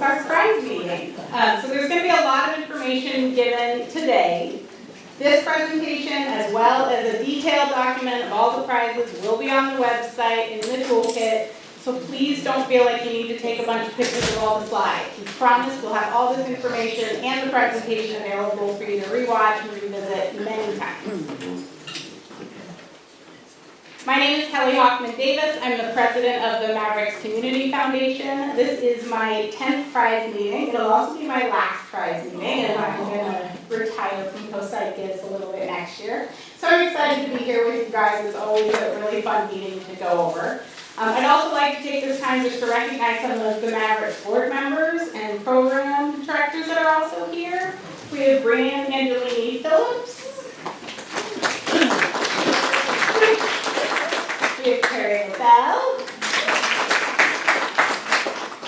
our prize meeting. So there's going to be a lot of information given today. This presentation, as well as a detailed document of all the prizes, will be on the website in the toolkit. So please don't feel like you need to take a bunch of pictures of all the slides. We promise we'll have all this information and the presentation available for you to rewatch and revisit many times. My name is Kelly Hoffman-Davis. I'm the president of the Mavericks Community Foundation. This is my 10th prize meeting. It'll also be my last prize meeting, and I'm going to retire from Coastside Kids a little bit next year. So I'm excited to be here with you guys. It's always a really fun meeting to go over. I'd also like to take this time just to recognize some of the Mavericks board members and program directors that are also here. We have Brian Angelini Phillips. We have Terry LaBelle.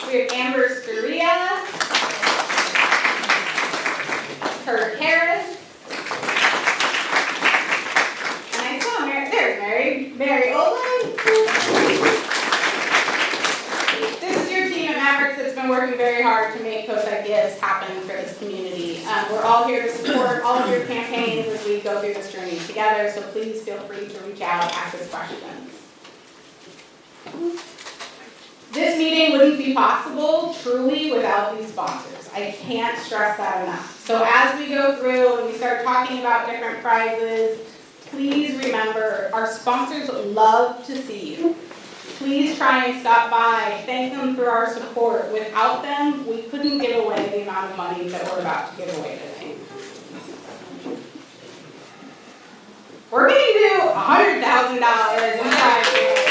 We have Amber Scaria. Kurt Harris. And I saw Mary Olin. This is your team at Mavericks that's been working very hard to make Coastside Gives happen for this community. We're all here to support all of your campaigns as we go through this journey together, so please feel free to reach out, ask us questions. This meeting wouldn't be possible truly without these sponsors. I can't stress that enough. So as we go through and we start talking about different prizes, please remember our sponsors love to see you. Please try and stop by, thank them for our support. Without them, we couldn't give away the amount of money that we're about to give away today. We're going to do $100,000 in prizes.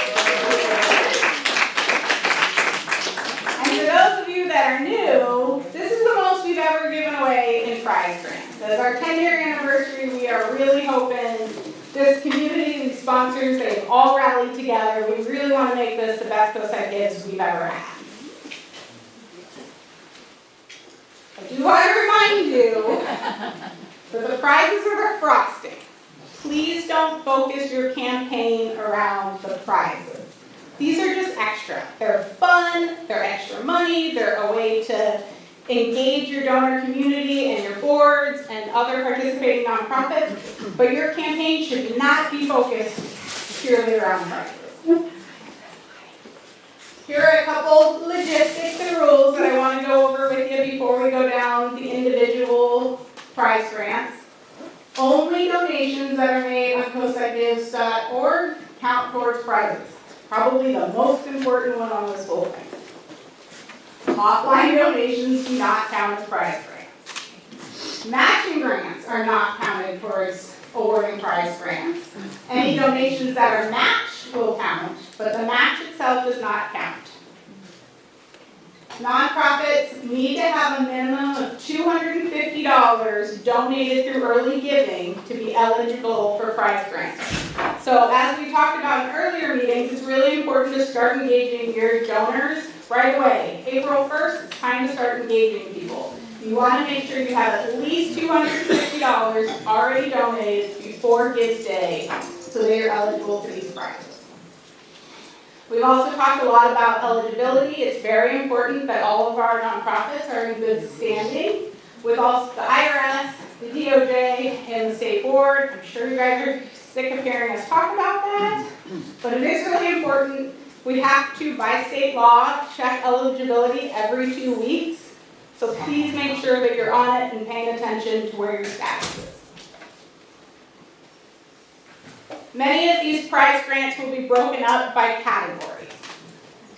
And for those of you that are new, this is the most we've ever given away in prize grants. As our 10-year anniversary, we are really hoping this community, these sponsors, they've all rallied together. We really want to make this the best Coastside Gives we've ever had. I do want to remind you that the prizes are the frosting. Please don't focus your campaign around the prizes. These are just extra. They're fun, they're extra money, they're a way to engage your donor community and your boards and other participating nonprofits, but your campaign should not be focused purely around prizes. Here are a couple logistics and rules that I want to go over with you before we go down the individual prize grants. Only donations that are made on coastsidegives.org count towards prizes. Probably the most important one on this whole thing. Offline donations do not count as prize grants. Matching grants are not counted towards awarding prize grants. Any donations that are matched will count, but the match itself does not count. Nonprofits need to have a minimum of $250 donated through early giving to be eligible for prize grants. So as we talked about in earlier meetings, it's really important to start engaging your donors right away. April 1st, it's time to start engaging people. You want to make sure you have at least $250 already donated before Gives Day so that you're eligible for these prizes. We've also talked a lot about eligibility. It's very important that all of our nonprofits are in good standing with also the IRS, the DOJ, and the state board. I'm sure you guys are sick of hearing us talk about that, but it is really important. We have to, by state law, check eligibility every 2 weeks. So please make sure that you're on it and paying attention to where your status is. Many of these prize grants will be broken up by categories.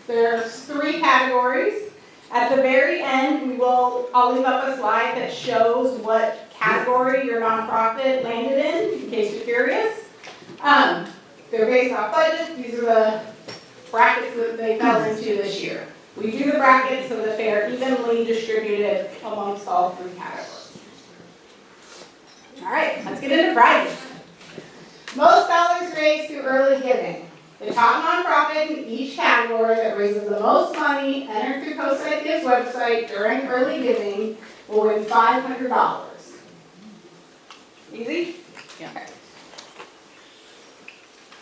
There's 3 categories. At the very end, I'll leave up a slide that shows what category your nonprofit landed in case you're curious. They're based off budget. These are the brackets that they fell into this year. We do the brackets so that they are evenly distributed amongst all 3 categories. All right, let's get into prizes. Most dollars raised through early giving. The top nonprofit in each category that raises the most money entered through Coastside Gives website during early giving will win $500. Easy? Yeah. Okay.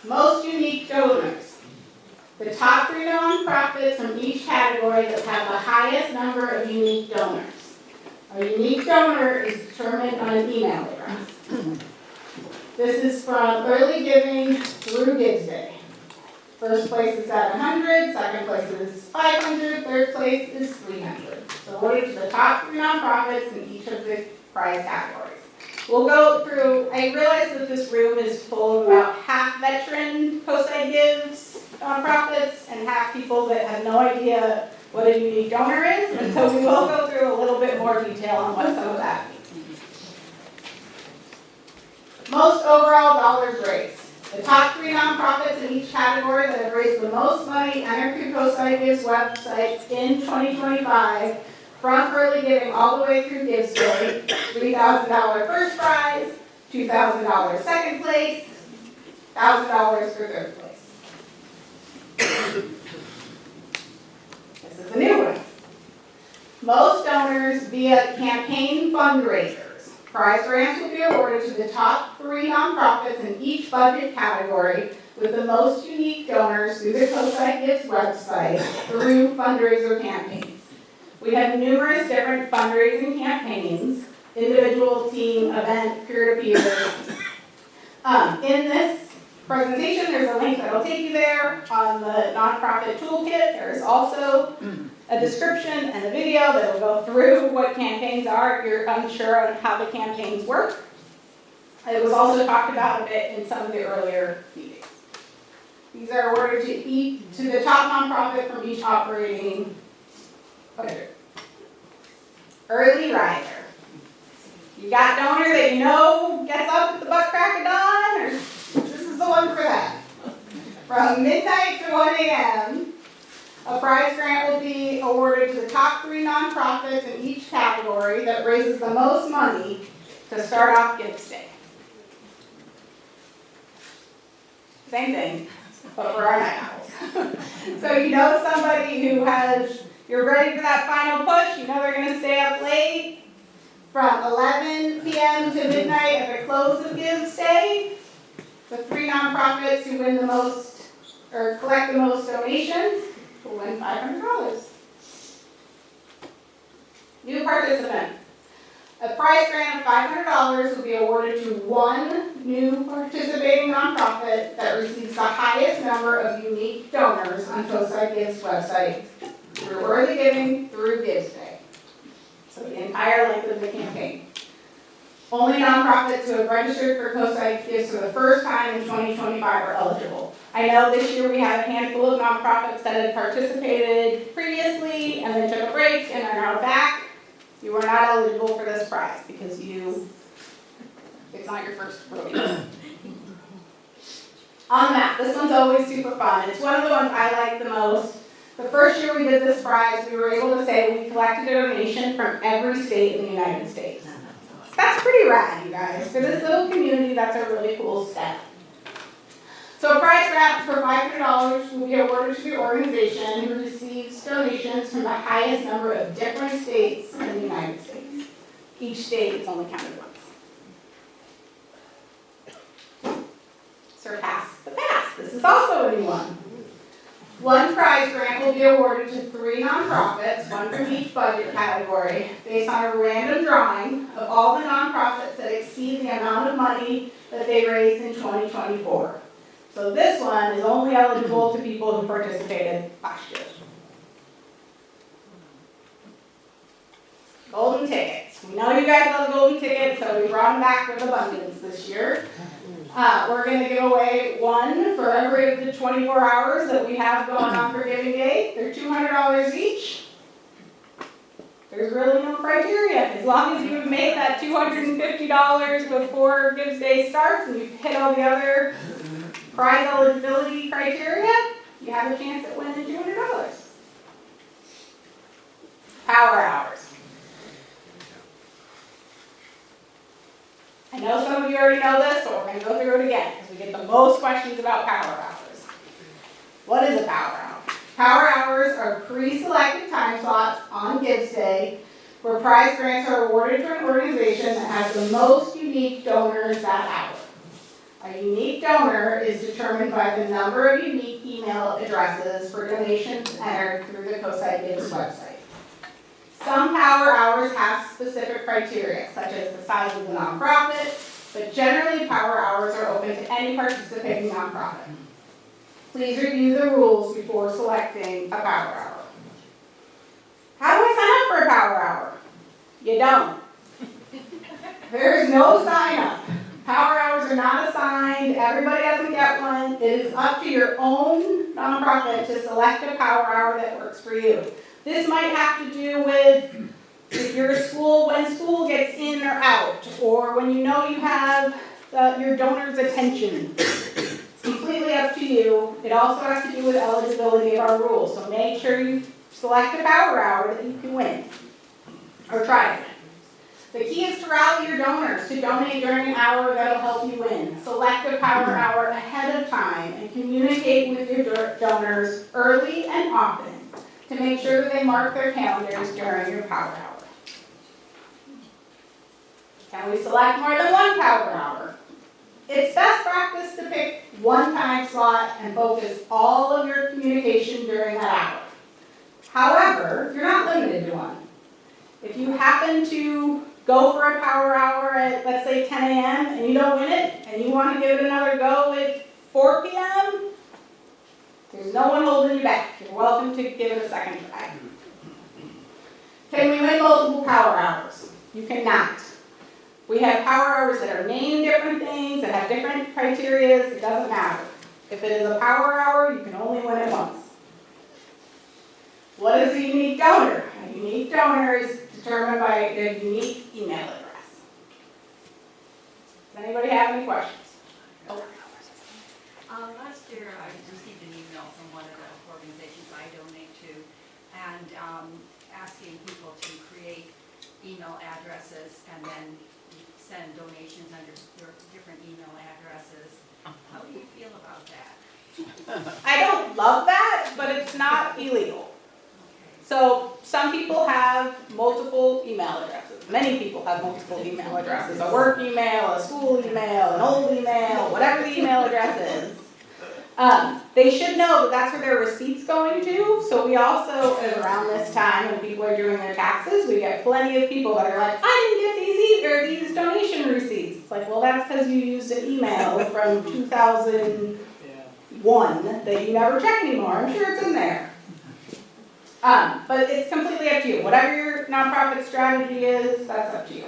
Most unique donors. the top 3 nonprofits from each category that have the highest number of unique donors. A unique donor is determined on an email address. This is from early giving through Gives Day. First place is 700, second place is 500, third place is 300. So we're to the top 3 nonprofits in each of the prize categories. We'll go through, I realize that this room is full of about half veteran Coastside Gives nonprofits and half people that have no idea what a unique donor is, and so we will go through a little bit more detail on what some of that means. Most overall dollars raised. The top 3 nonprofits in each category that have raised the most money entered through Coastside Gives websites in 2025, from early giving all the way through Gives Day. $3,000 first prize, $2,000 second place, $1,000 for third place. This is a new one. Most donors via campaign fundraisers. Prize grants will be awarded to the top 3 nonprofits in each budget category with the most unique donors through the Coastside Gives website through fundraiser campaigns. We have numerous different fundraising campaigns, individual, team, event, peer-to-peer. In this presentation, there's a link that will take you there on the nonprofit toolkit. There's also a description and a video that will go through what campaigns are if you're unsure on how the campaigns work. It was also talked about a bit in some of the earlier meetings. These are awarded to the top nonprofit from each operating budget. Early riser. You got donor that you know gets up at the butt crack of dawn, or this is the one for that. From midnight to 1 a.m., a prize grant will be awarded to the top 3 nonprofits in each category that raises the most money to start off Gives Day. Same thing, but for our night owls. So you know somebody who you're ready for that final push, you know they're going to stay up late from 11 p.m. to midnight at the close of Gives Day. The 3 nonprofits who win the most, or collect the most donations, will win $500. New participant. A prize grant of $500 will be awarded to 1 new participating nonprofit that receives the highest number of unique donors on Coastside Gives website through early giving through Gives Day. So the entire length of the campaign. Only nonprofits who have registered for Coastside Gives for the first time in 2025 are eligible. I know this year we have a handful of nonprofits that had participated previously and then took a break and are now back. You are not eligible for this prize because it's not your first rodeo. On the map, this one's always super fun. It's one of the ones I like the most. The first year we did this prize, we were able to say we collected a donation from every state in the United States. That's pretty rad, you guys. For this little community, that's a really cool step. So a prize grant for $500 will be awarded to the organization who receives donations from the highest number of different states in the United States. Each state is only counted once. Surpass the pass. This is also a new one. 1 prize grant will be awarded to 3 nonprofits, 1 from each budget category, based on a random drawing of all the nonprofits that exceed the amount of money that they raised in 2024. So this one is only eligible to people who participated last year. Golden tickets. We know you guys love golden tickets, so we brought them back with abundance this year. We're going to give away 1 for every of the 24 hours that we have going on for Giving Day. They're $200 each. There's really no criteria. As long as you've made that $250 before Gives Day starts and you've hit all the other prize eligibility criteria, you have a chance at winning $200. Power hours. I know some of you already know this, but we're going to go through it again because we get the most questions about power hours. What is a power hour? Power hours are pre-selected time slots on Gives Day where prize grants are awarded to an organization that has the most unique donors that hour. A unique donor is determined by the number of unique email addresses for donations entered through the Coastside Gives website. Some power hours have specific criteria, such as the size of the nonprofit, but generally power hours are open to any participating nonprofit. Please review the rules before selecting a power hour. How do I sign up for a power hour? You don't. There's no sign up. Power hours are not assigned. Everybody doesn't get one. It is up to your own nonprofit to select a power hour that works for you. This might have to do with if your school, when school gets in or out, or when you know you have your donor's attention. It's completely up to you. It also has to do with eligibility of our rules. So make sure you select a power hour that you can win, or try to win. The key is to rally your donors to donate during an hour that'll help you win. Select a power hour ahead of time and communicate with your donors early and often to make sure that they mark their calendars during your power hour. Can we select more than one power hour? It's best practice to pick one time slot and focus all of your communication during that hour. However, you're not limited to one. If you happen to go for a power hour at, let's say, 10 a.m. and you don't win it, and you want to give it another go at 4 p.m., there's no one holding you back. You're welcome to give it a second try. Can we win multiple power hours? You cannot. We have power hours that are named different things, that have different criteria. It doesn't matter. If it is a power hour, you can only win it once. What is a unique donor? A unique donor is determined by a unique email address. Does anybody have any questions? Last year, I received an email from one of the organizations I donate to, and asking people to create email addresses and then send donations under your different email addresses. How do you feel about that? I don't love that, but it's not illegal. So some people have multiple email addresses. Many people have multiple email addresses. A work email, a school email, an old email, whatever the email address is. They should know that that's where their receipt's going to. So we also, around this time when people are doing their taxes, we get plenty of people that are like, I didn't get these donation receipts. It's like, well, that's because you used an email from 2001 that you never check anymore. I'm sure it's in there. But it's completely up to you. Whatever your nonprofit strategy is, that's up to you.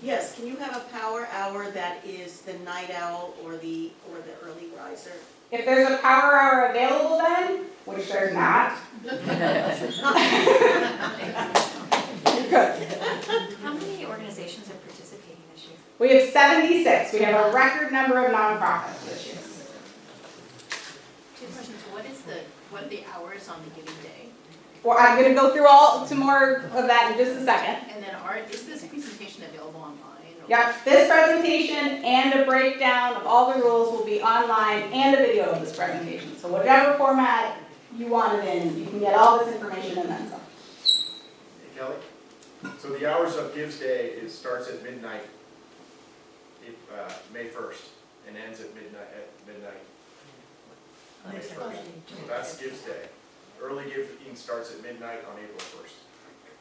Yes, can you have a power hour that is the night owl or the early riser? If there's a power hour available then, which there's not, you're good. How many organizations are participating this year? We have 76. We have a record number of nonprofits this year. Two questions. What are the hours on the giving day? Well, I'm going to go through some more of that in just a second. And then is this presentation available online? Yep, this presentation and a breakdown of all the rules will be online and a video of this presentation. So whatever format you want it in, you can get all this information and then some. Hey Kelly, so the hours of Gives Day starts at midnight, May 1st, and ends at midnight. May 1st. So that's Gives Day. Early giving starts at midnight on April 1st.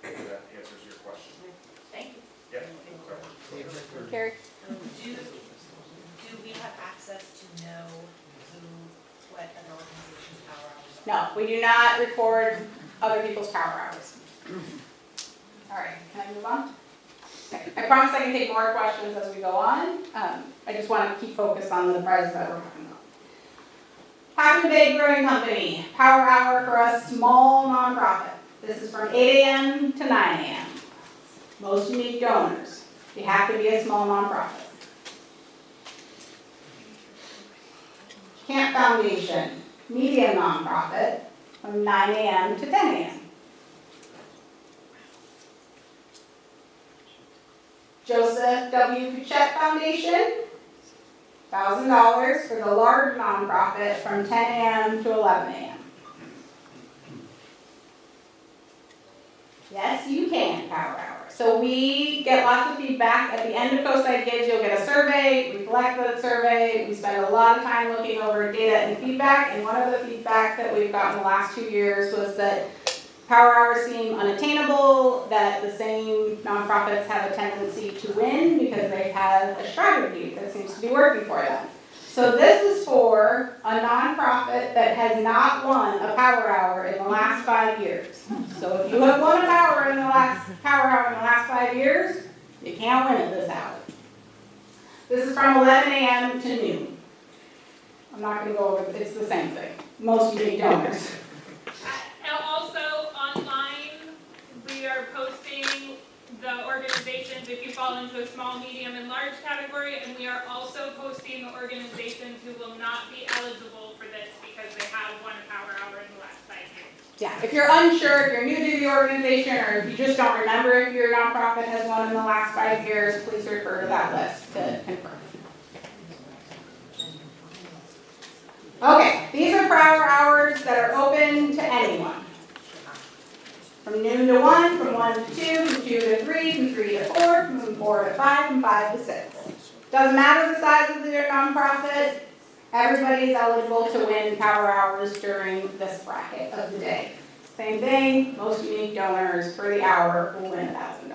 If that answers your question. Thank you. Yeah. Sorry. Carrie? Do we have access to know what an organization's power hours are? No, we do not record other people's power hours. All right, can I move on? Okay. I promise I can take more questions as we go on. I just want to keep focused on the prizes that we're talking about. Half a Day Brewing Company, power hour for a small nonprofit. This is from 8 a.m. to 9 a.m. Most unique donors. You have to be a small nonprofit. Camp Foundation, medium nonprofit, from 9 a.m. to 10 a.m. Joseph W. Kuchet Foundation, $1,000 for the large nonprofit from 10 a.m. to 11 a.m. Yes, you can, power hours. So we get lots of feedback. At the end of Coastside Gives, you'll get a survey. We collect the survey. We spend a lot of time looking over data and feedback. And one of the feedback that we've gotten the last 2 years was that power hours seem unattainable, that the same nonprofits have a tendency to win because they have a strategy that seems to be working for them. So this is for a nonprofit that has not won a power hour in the last 5 years. So if you have won a power hour in the last 5 years, you can't win at this hour. This is from 11 a.m. to noon. I'm not going to go over it, it's the same thing. Most unique donors. Also, online, we are posting the organizations if you fall into a small, medium, and large category, and we are also posting the organizations who will not be eligible for this because they have won a power hour in the last 5 years. Yeah, if you're unsure, if you're new to the organization, or if you just don't remember if your nonprofit has won in the last 5 years, please refer to that list to confirm. Okay, these are power hours that are open to anyone. From noon to 1, from 1 to 2, from 2 to 3, from 3 to 4, from 4 to 5, from 5 to 6. Doesn't matter the size of your nonprofit, everybody is eligible to win power hours during this bracket of the day. Same thing, most unique donors for the hour will win $1,000.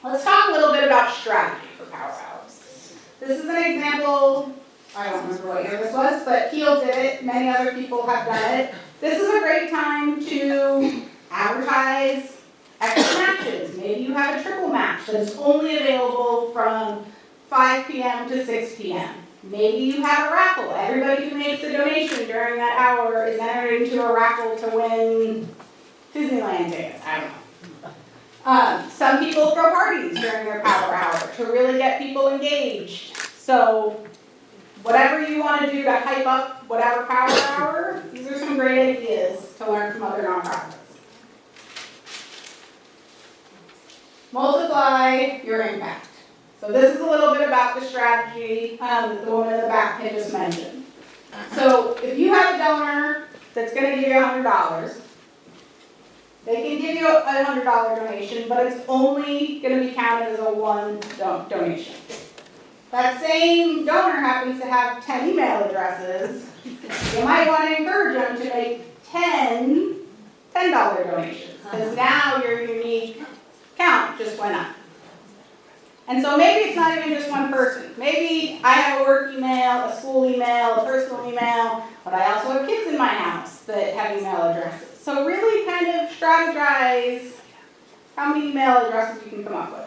Let's talk a little bit about strategy for power hours. This is an example, I don't remember what year this was, but Keel did it, many other people have done it. This is a great time to advertise extra matches. Maybe you have a triple match that's only available from 5 p.m. to 6 p.m. Maybe you have a raffle. Everybody who makes a donation during that hour is entered into a raffle to win Disneyland tickets. I don't know. Some people throw parties during their power hour to really get people engaged. So whatever you want to do to hype up whatever power hour, these are some great ideas to learn from other nonprofits. Multiply your impact. So this is a little bit about the strategy that the woman in the back had just mentioned. So if you have a donor that's going to give you $100, they can give you a $100 donation, but it's only going to be counted as a one donation. That same donor happens to have 10 email addresses. You might want to encourage them to make 10 $10 donations, because now your unique count just went up. And so maybe it's not even just one person. Maybe I have a work email, a school email, a personal email, but I also have kids in my house that have email addresses. So really kind of strategize how many email addresses you can come up with.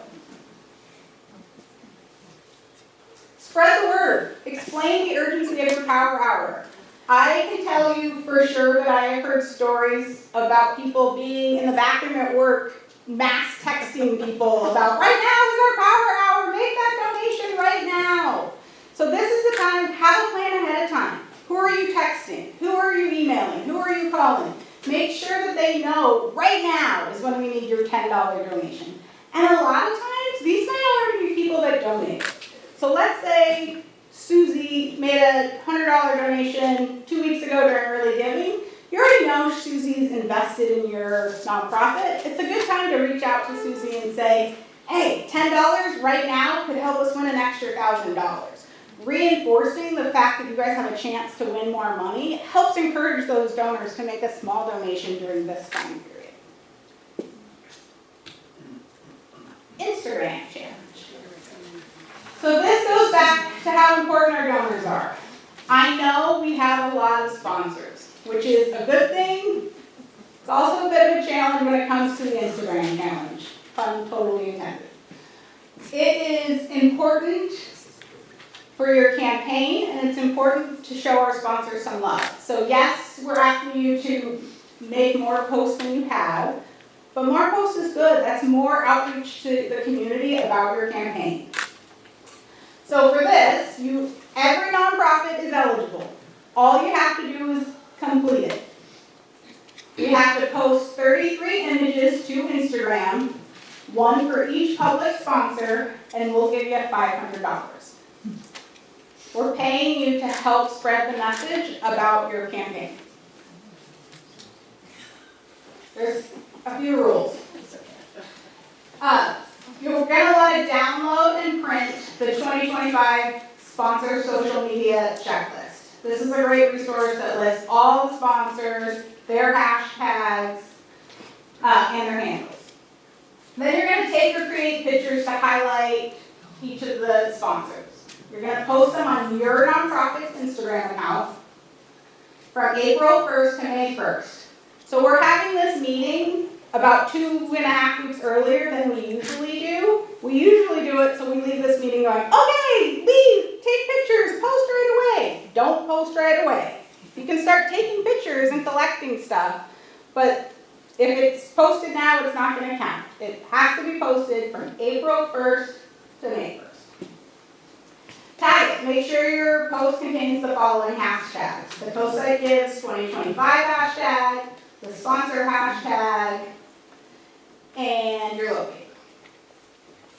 Spread the word. Explain the urgency of your power hour. I can tell you for sure that I have heard stories about people being in the bathroom at work, mass texting people about, right now is our power hour, make that donation right now. So this is the time, have a plan ahead of time. Who are you texting? Who are you emailing? Who are you calling? Make sure that they know right now is when we need your $10 donation. And a lot of times, these might already be people that donate. So let's say Susie made a $100 donation 2 weeks ago during early giving. You already know Susie's invested in your nonprofit. It's a good time to reach out to Susie and say, hey, $10 right now could help us win an extra $1,000. Reinforcing the fact that you guys have a chance to win more money helps encourage those donors to make a small donation during this time period. Instagram challenge. So this goes back to how important our donors are. I know we have a lot of sponsors, which is a good thing. It's also a bit of a challenge when it comes to the Instagram challenge. Pun totally intended. It is important for your campaign, and it's important to show our sponsors some love. So yes, we're asking you to make more posts than you have, but more posts is good. That's more outreach to the community about your campaign. So for this, every nonprofit is eligible. All you have to do is complete it. You have to post 33 images to Instagram, one for each public sponsor, and we'll give you $500. We're paying you to help spread the message about your campaign. There's a few rules. You're gonna want to download and print the 2025 sponsor social media checklist. This is a great resource that lists all the sponsors, their hashtags, and their handles. Then you're gonna take or create pictures to highlight each of the sponsors. You're gonna post them on your nonprofit's Instagram account from April 1st to May 1st. So we're having this meeting about 2.5 weeks earlier than we usually do. We usually do it so we leave this meeting going, okay, leave, take pictures, post right away. Don't post right away. You can start taking pictures and collecting stuff, but if it's posted now, it's not gonna count. It has to be posted from April 1st to May 1st. Tag it. Make sure your post contains the following hashtags. The Coastside Gives 2025 hashtag, the sponsor hashtag, and your locator.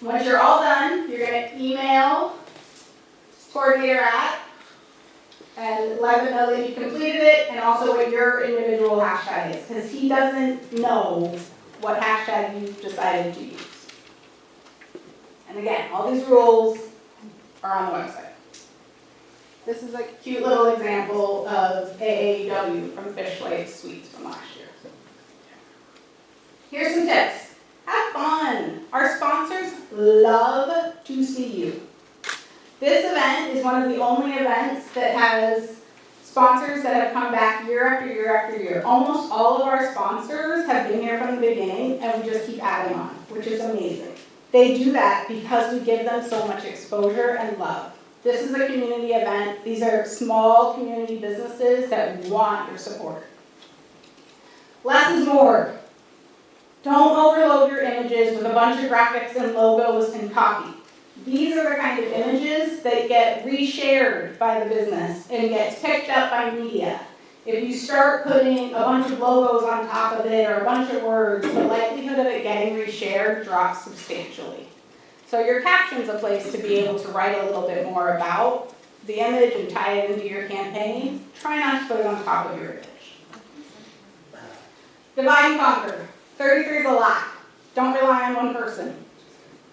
Once you're all done, you're going to email coordinator at and let them know that you completed it and also what your individual hashtag is, because he doesn't know what hashtag you've decided to use. And again, all these rules are on the website. This is a cute little example of AAW from Fishway Sweets from last year. Here's some tips. Have fun. Our sponsors love to see you. This event is one of the only events that has sponsors that have come back year after year after year. Almost all of our sponsors have been here from the beginning, and we just keep adding on, which is amazing. They do that because we give them so much exposure and love. This is a community event. These are small community businesses that want your support. Less is more. Don't overload your images with a bunch of graphics and logos and copy. These are the kind of images that get reshared by the business and gets picked up by media. If you start putting a bunch of logos on top of it or a bunch of words, the likelihood of it getting reshared drops substantially. So your caption's a place to be able to write a little bit more about the image and tie it into your campaign. Try not to put it on top of your image. Divide and conquer. 33 is a lot. Don't rely on one person.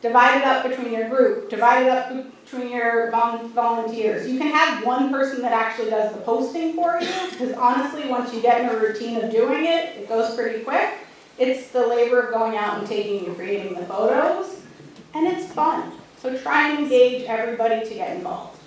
Divide it up between your group. Divide it up between your volunteers. You can have one person that actually does the posting for you, because honestly, once you get in a routine of doing it, it goes pretty quick. It's the labor of going out and taking and creating the photos, and it's fun. So try and engage everybody to get involved.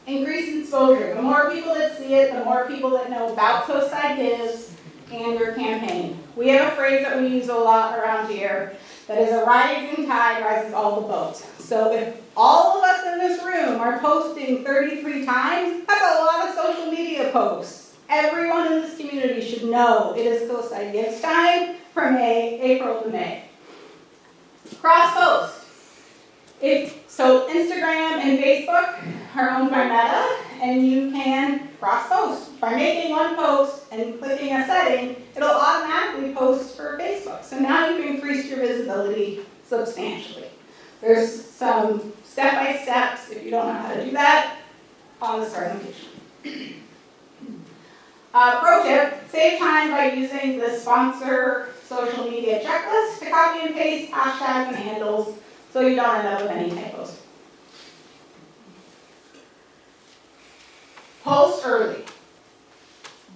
Increase exposure. The more people that see it, the more people that know about Coastside Gives and your campaign. We have a phrase that we use a lot around here that is a rising tide rises all the boats. So if all of us in this room are posting 33 times, that's a lot of social media posts. Everyone in this community should know it is Coastside Gives time from April to May. Cross post. So Instagram and Facebook are owned by Meta, and you can cross post. By making one post and clicking a setting, it'll automatically post for Facebook. So now you can increase your visibility substantially. There's some step-by-steps, if you don't know how to do that, on this presentation. Pro tip, save time by using the sponsor social media checklist to copy and paste hashtags and handles so you don't end up with any typos. Post early.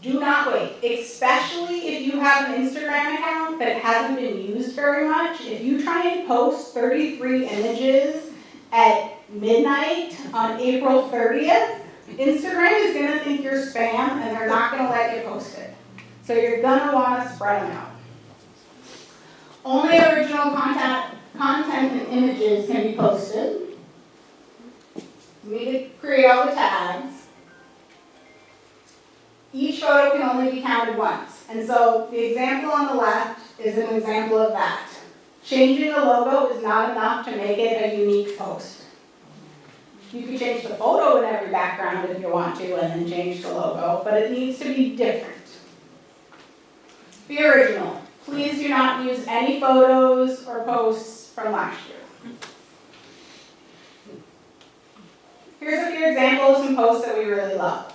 Do not wait, especially if you have an Instagram account that hasn't been used very much. If you try and post 33 images at midnight on April 30th, Instagram is going to think you're spam and they're not going to let you post it. So you're going to want to spread them out. Only original content and images can be posted. You need to create all the tags. Each photo can only be counted once. And so the example on the left is an example of that. Changing the logo is not enough to make it a unique post. You can change the photo in every background if you want to and then change the logo, but it needs to be different. Be original. Please do not use any photos or posts from last year. Here's a few examples of some posts that we really love.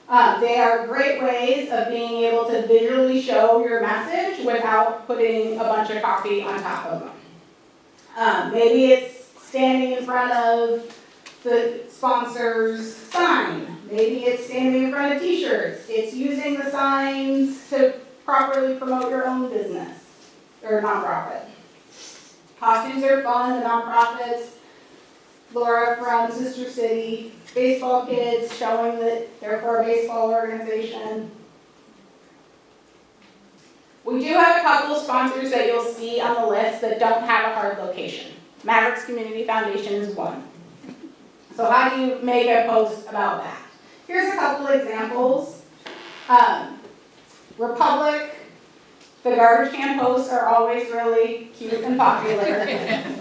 They are great ways of being able to visually show your message without putting a bunch of copy on top of them. Maybe it's standing in front of the sponsor's sign. Maybe it's standing in front of t-shirts. It's using the signs to properly promote your own business or nonprofit. Costumes are fun, the nonprofits. Laura from Sister City, baseball kids showing that they're for a baseball organization. We do have a couple sponsors that you'll see on the list that don't have a hard location. Mavericks Community Foundation is one. So how do you make a post about that? Here's a couple examples. Republic, the garbage can posts are always really cute and popular.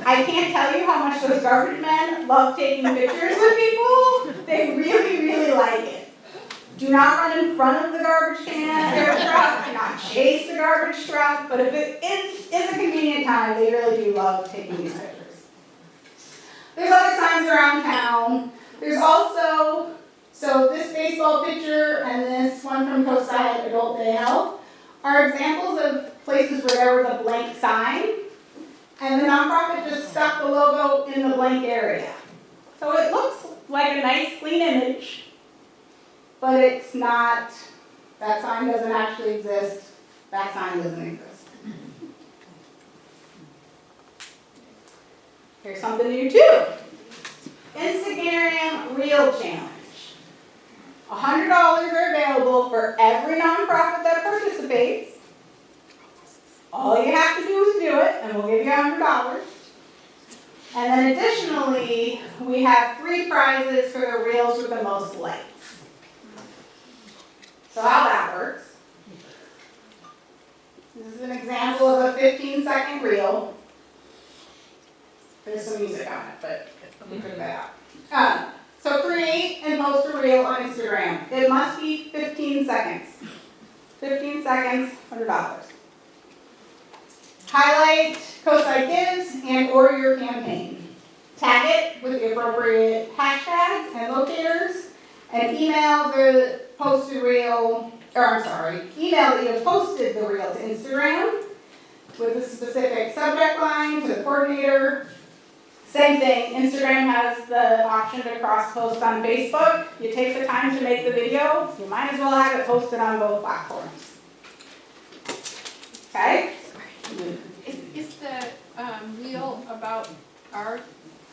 I can't tell you how much those garbage men love taking pictures with people. They really, really like it. Do not run in front of the garbage can or truck. Do not chase the garbage truck. But if it is a convenient time, they really do love taking these pictures. There's other signs around town. There's also, so this baseball picture and this one from Coastside Adult Day Health are examples of places where there was a blank sign, and the nonprofit just stuck the logo in the blank area. So it looks like a nice, clean image, but it's not, that sign doesn't actually exist, that sign doesn't exist. Here's something new too. Instagram Reel Challenge. $100 are available for every nonprofit that participates. All you have to do is do it, and we'll give you $100. And then additionally, we have 3 prizes for the reels with the most likes. So how that works. This is an example of a 15-second reel. There's some music on it, but we took that out. So create and post a reel on Instagram. It must be 15 seconds. 15 seconds, $100. Highlight Coastside Gives and or your campaign. Tag it with the appropriate hashtags and locators, and email the posted reel, email that you have posted the reel to Instagram with a specific subject line to the coordinator. Same thing, Instagram has the option to cross-post on Facebook. You take the time to make the video, you might as well have it posted on both platforms. Okay? Is the reel about our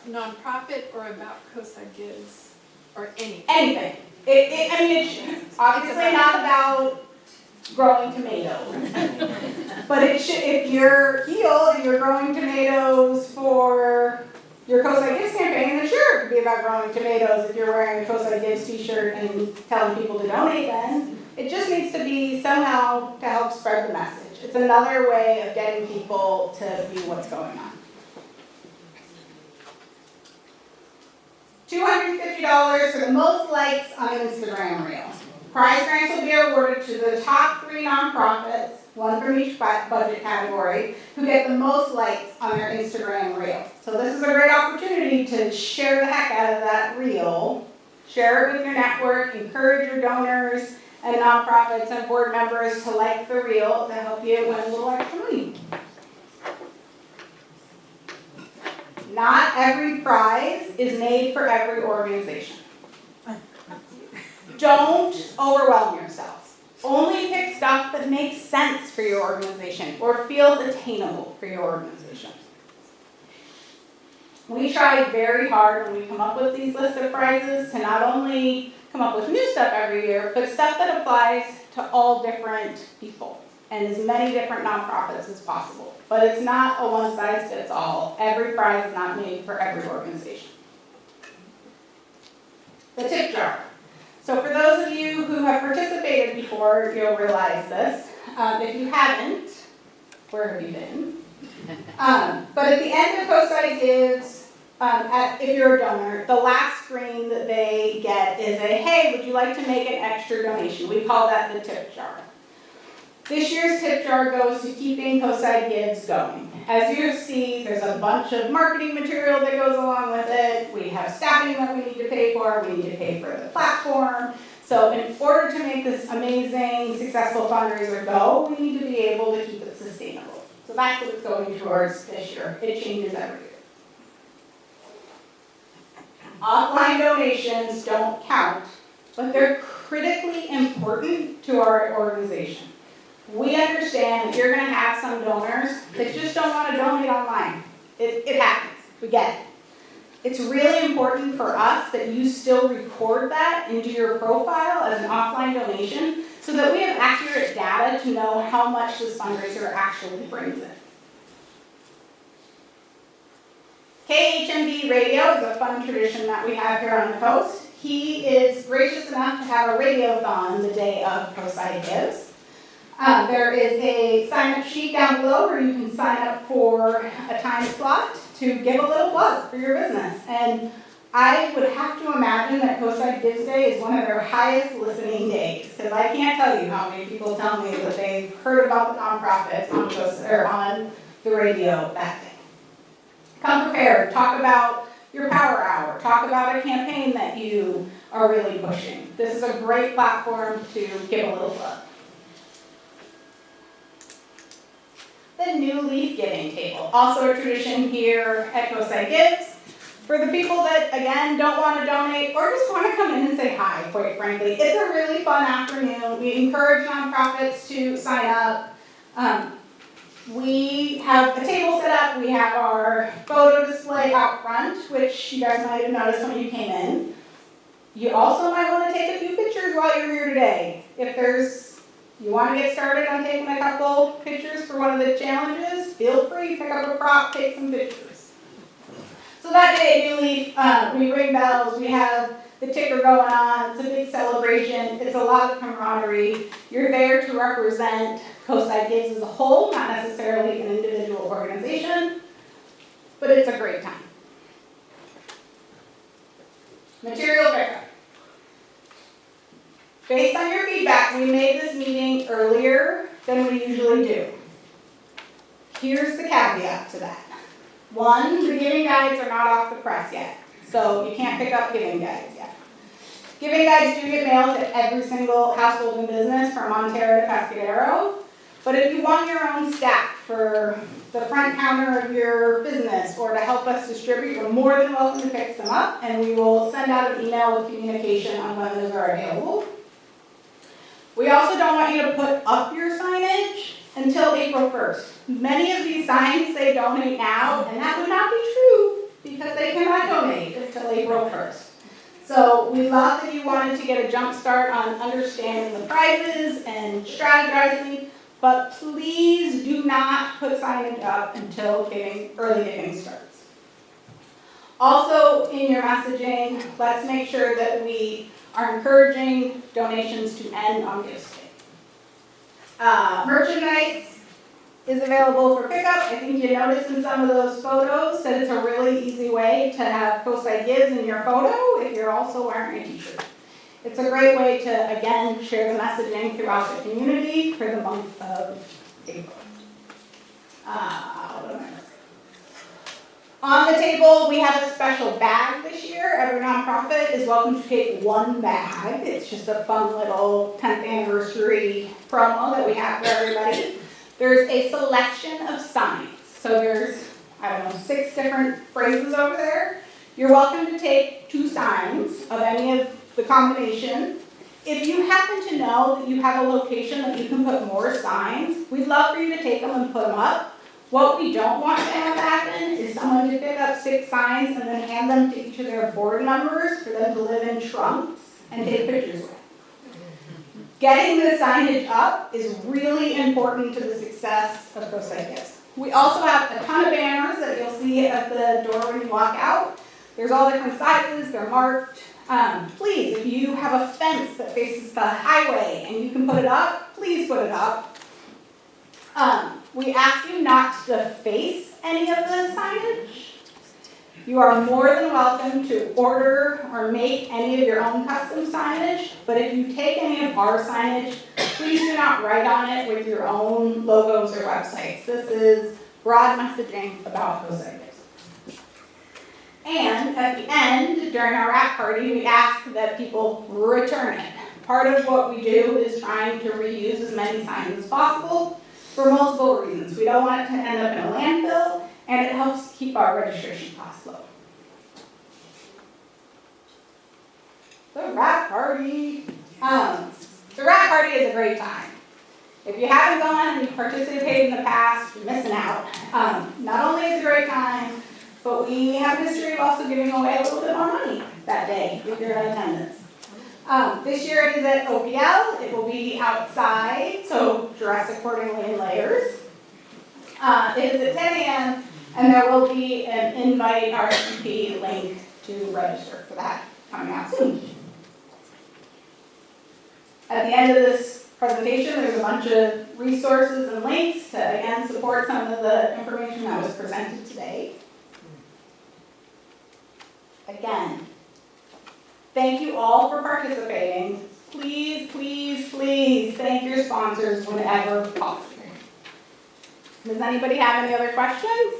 nonprofit or about Coastside Gives or anything? Anything. It's obviously not about growing tomatoes. But it should, if you're Heal and you're growing tomatoes for your Coastside Gives campaign, then sure, it could be about growing tomatoes if you're wearing a Coastside Gives t-shirt and telling people to donate then. It just needs to be somehow to help spread the message. It's another way of getting people to view what's going on. $250 for the most likes on an Instagram reel. Prize grants will be awarded to the top 3 nonprofits, one from each budget category, who get the most likes on their Instagram reel. So this is a great opportunity to share the heck out of that reel, share it with your network, encourage your donors and nonprofits and board members to like the reel to help you win a little extra money. Not every prize is made for every organization. Don't overwhelm yourself. Only pick stuff that makes sense for your organization or feels attainable for your organization. We try very hard when we come up with these lists of prizes to not only come up with new stuff every year, but stuff that applies to all different people and as many different nonprofits as possible. But it's not a one-size-fits-all. Every prize is not made for every organization. The tip jar. So for those of you who have participated before, you'll realize this. If you haven't, where have you been? But at the end of Coastside Gives, if you're a donor, the last screen that they get is a, hey, would you like to make an extra donation? We call that the tip jar. This year's tip jar goes to keeping Coastside Gives going. As you see, there's a bunch of marketing material that goes along with it. We have staffing that we need to pay for. We need to pay for the platform. So in order to make this amazing, successful fundraiser go, we need to be able to keep it sustainable. So that's what it's going towards this year. It changes every year. Offline donations don't count, but they're critically important to our organization. We understand that you're gonna have some donors that just don't wanna donate online. It happens, we get it. It's really important for us that you still record that into your profile as an offline donation so that we have accurate data to know how much this fundraiser actually brings in. KHMB Radio is a fun tradition that we have here on the coast. He is gracious enough to have a radiothon the day of Coastside Gives. There is a sign-up sheet down below where you can sign up for a time slot to give a little plug for your business. And I would have to imagine that Coastside Gives Day is one of their highest listening days, because I can't tell you how many people tell me that they've heard about the nonprofits on the radio that day. Come prepared, talk about your power hour, talk about a campaign that you are really pushing. This is a great platform to give a little plug. The new leaf giving table, also a tradition here at Coastside Gives. For the people that, again, don't want to donate or just want to come in and say hi, quite frankly, it's a really fun afternoon. We encourage nonprofits to sign up. We have a table set up, we have our photo display out front, which you guys might have noticed when you came in. You also might want to take a few pictures while you're here today. If you want to get started on taking a couple pictures for one of the challenges, feel free, pick up a prop, take some pictures. So that day at New Leaf, we ring bells, we have the ticker going on, it's a big celebration, it's a lot of camaraderie. You're there to represent Coastside Gives as a whole, not necessarily an individual organization, but it's a great time. Material pickup. Based on your feedback, we made this meeting earlier than we usually do. Here's the caveat to that. One, the giving guides are not off the press yet, so you can't pick up giving guides yet. Giving guides do get mailed to every single household and business from Ontario to Pescadero, but if you want your own stack for the front counter of your business or to help us distribute, you're more than welcome to pick them up, and we will send out an email with communication on when those are available. We also don't want you to put up your signage until April 1st. Many of these signs say donate now, and that would not be true because they cannot donate until April 1st. So we love that you wanted to get a jump start on understanding the prizes and strategizing, but please do not put signage up until early giving starts. Also in your messaging, let's make sure that we are encouraging donations to end on Gives Day. Merchandise is available for pickup. I think you noticed in some of those photos that it's a really easy way to have Coastside Gives in your photo if you're also wearing a t-shirt. It's a great way to, again, share the messaging throughout the community for the month of April. What am I missing? On the table, we have a special bag this year. Every nonprofit is welcome to take one bag. It's just a fun little 10th anniversary promo that we have for everybody. There's a selection of signs. So there's, 6 different phrases over there. You're welcome to take 2 signs of any of the combination. If you happen to know that you have a location that you can put more signs, we'd love for you to take them and put them up. What we don't want to have happen is someone to pick up 6 signs and then hand them to each of their board members for them to live in trunks and take pictures with. Getting the signage up is really important to the success of Coastside Gives. We also have a ton of banners that you'll see at the door when you walk out. There's all different sizes, they're marked. Please, if you have a fence that faces the highway and you can put it up, please put it up. We ask you not to face any of the signage. You are more than welcome to order or make any of your own custom signage, but if you take any of our signage, please do not write on it with your own logos or websites. This is broad messaging about Coastside Gives. And at the end, during our wrap party, we ask that people return it. part of what we do is trying to reuse as many signs as possible for multiple reasons. We don't want it to end up in a landfill, and it helps keep our registration costs low. The rat party. The rat party is a great time. If you haven't gone and you've participated in the past, you're missing out. Not only is it a great time, but we have a history of also giving away a little bit more money that day if you're in attendance. This year it is at OPL. It will be outside, so dress accordingly in layers. It is at 10 a.m. and there will be an invite RSVP link to register for that coming out soon. At the end of this presentation, there's a bunch of resources and links to, again, support some of the information that was presented today. Again, thank you all for participating. Please, please, please thank your sponsors whenever possible. Does anybody have any other questions?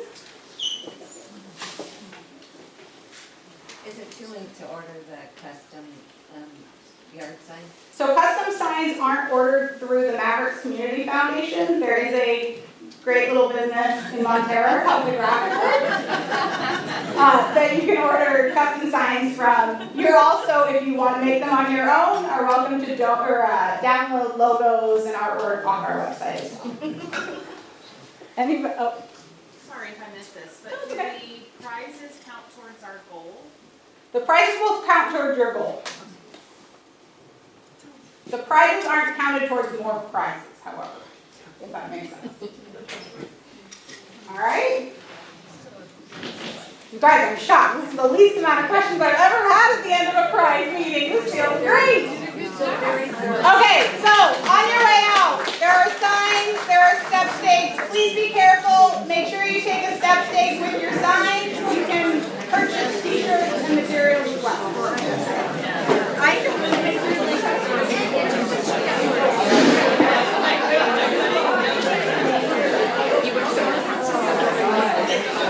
Is it too late to order the custom yard sign? So custom signs aren't ordered through the Mavericks Community Foundation. There is a great little business in Montero called the Graphic Works that you can order custom signs from. You're also, if you want to make them on your own, are welcome to download logos and artwork off our website as well. Anybody? Oh, Sorry if I missed this, No, but it's do okay. the prizes count towards our goal? the prizes will count towards your goal. The prizes aren't counted towards more prizes, however, if that makes sense. All right? You guys, I'm shocked. This is the least amount of questions I've ever had at the end of a prize meeting. This feels great. Okay, so on your way out, there are signs, there are step stakes. Please be careful. Make sure you take a step stake with your signs. You can purchase